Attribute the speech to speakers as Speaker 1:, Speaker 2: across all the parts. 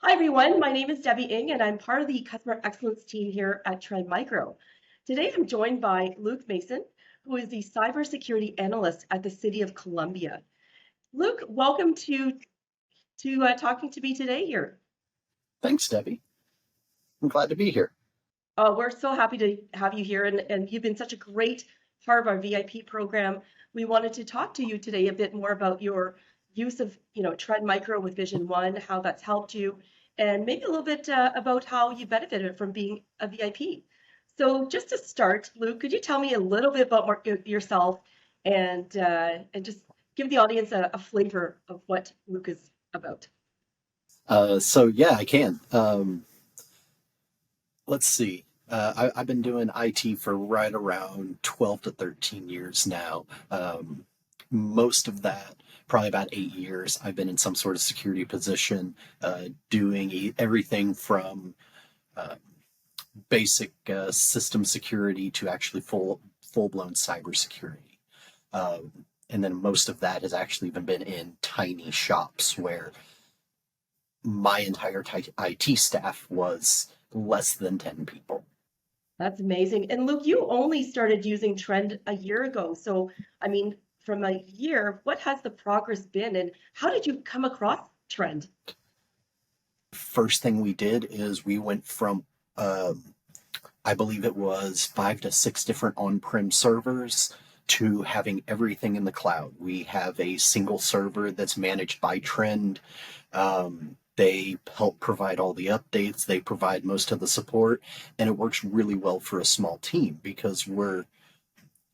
Speaker 1: Hi everyone, my name is Debbie Ng and I'm part of the customer excellence team here at Trend Micro. Today I'm joined by Luke Mason, who is the cybersecurity analyst at the City of Columbia. Luke, welcome to talking to me today here.
Speaker 2: Thanks, Debbie. I'm glad to be here.
Speaker 1: We're so happy to have you here and you've been such a great part of our VIP program. We wanted to talk to you today a bit more about your use of, Trend Micro with Vision One, how that's helped you, and maybe a little bit about how you benefited from being a VIP. So just to start, Luke, could you tell me a little bit about yourself and just give the audience a flavor of what Luke is about?
Speaker 2: So I can. Let's see. I've been doing IT for right around 12 to 13 years now. Most of that, probably about 8 years, I've been in some sort of security position, doing everything from uh, basic system security to actually full blown cybersecurity. And then most of that has actually even been in tiny shops where my entire IT staff was less than 10 people.
Speaker 1: That's amazing. And Luke, you only started using Trend a year ago. So, I mean, from a year, what has the progress been and how did you come across Trend?
Speaker 2: First thing we did is we went from, I believe it was 5 to 6 different on prem servers to having everything in the cloud. We have a single server that's managed by Trend. They help provide all the updates, they provide most of the support, and it works really well for a small team because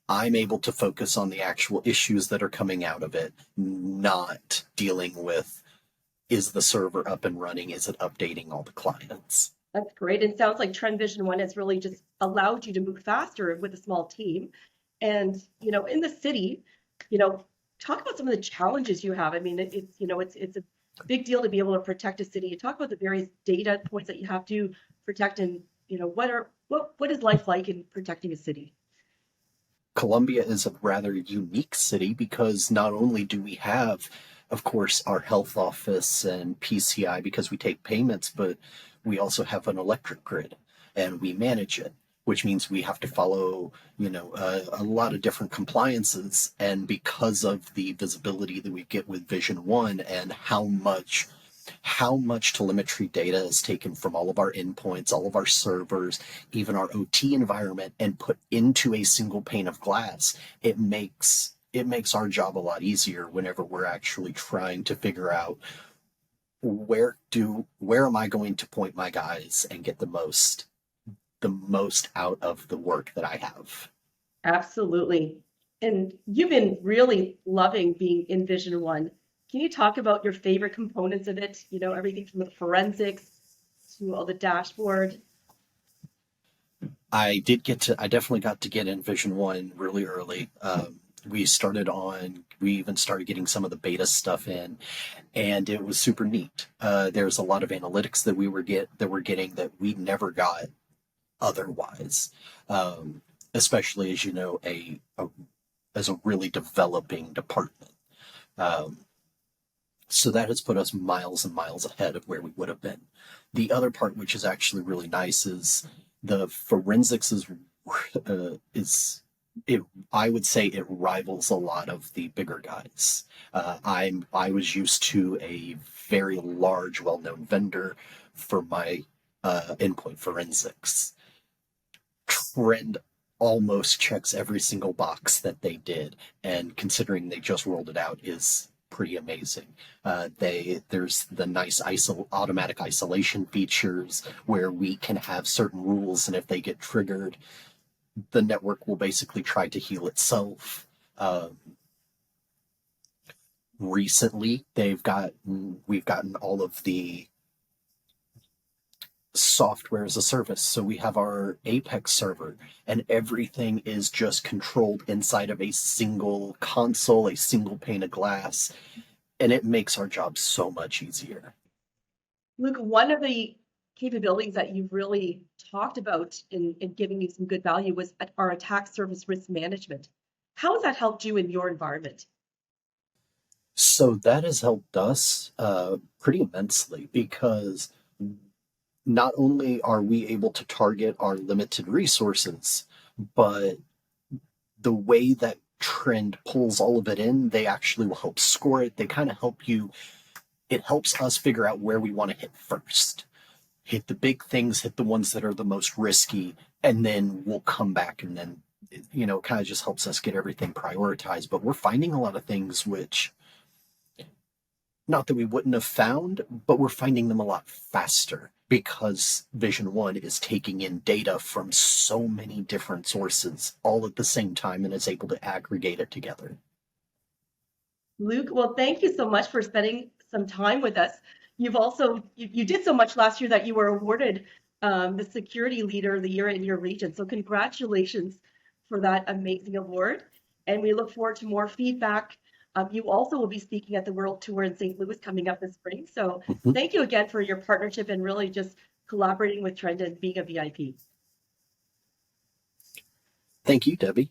Speaker 2: I'm able to focus on the actual issues that are coming out of it, not dealing with is the server up and running? Is it updating all the clients?
Speaker 1: That's great. And sounds like Trend Vision One has really just allowed you to move faster with a small team. And, in the city, you know, talk about some of the challenges you have. I mean, it's a big deal to be able to protect a city. You talk about the various data points that you have to protect and, what is life like in protecting a city?
Speaker 2: Columbia is a rather unique city because not only do we have, of course, our health office and PCI because we take payments, but we also have an electric grid and we manage it, which means we have to follow, a lot of different compliances. And because of the visibility that we get with Vision One and how much telemetry data is taken from all of our endpoints, all of our servers, even our OT environment, and put into a single pane of glass, it makes our job a lot easier whenever we're actually trying to figure out where am I going to point my guys and get the most out of the work that I have.
Speaker 1: Absolutely. And you've been really loving being in Vision One. Can you talk about your favorite components of it? Everything from the forensics to all the dashboard.
Speaker 2: I definitely got to get in Vision One really early. We even started getting some of the beta stuff in, and it was super neat. There's a lot of analytics that we're getting that we never got otherwise, especially as as a really developing department. Um, so that has put us miles and miles ahead of where we would have been. The other part, which is actually really nice, is the forensics is it. I would say it rivals a lot of the bigger guys. I was used to a very large, well-known vendor for my endpoint forensics. Trend almost checks every single box that they did, and considering they just rolled it out, is pretty amazing. There's the nice automatic isolation features where we can have certain rules, and if they get triggered, the network will basically try to heal itself. Um, Recently, we've gotten all of the software as a service. So we have our Apex server, and everything is just controlled inside of a single console, a single pane of glass, and it makes our job so much easier.
Speaker 1: Luke, one of the capabilities that you've really talked about in giving you some good value was our attack surface risk management. How has that helped you in your environment?
Speaker 2: So that has helped us pretty immensely because not only are we able to target our limited resources, but the way that Trend pulls all of it in, they actually will help score it. They kind of help you. It helps us figure out where we want to hit first. Hit the big things, hit the ones that are the most risky, and then we'll come back and then, kind of just helps us get everything prioritized. But we're finding a lot of things which, not that we wouldn't have found, but we're finding them a lot faster because Vision One is taking in data from so many different sources all at the same time and is able to aggregate it together.
Speaker 1: Luke, well, thank you so much for spending some time with us. You've also, you did so much last year that you were awarded the Security Leader of the Year in your region. So congratulations for that amazing award. And we look forward to more feedback. You also will be speaking at the World Tour in St. Louis coming up this spring. So
Speaker 2: Mhm.
Speaker 1: thank you again for your partnership and really just collaborating with Trend and being a VIP.
Speaker 2: Thank you, Debbie.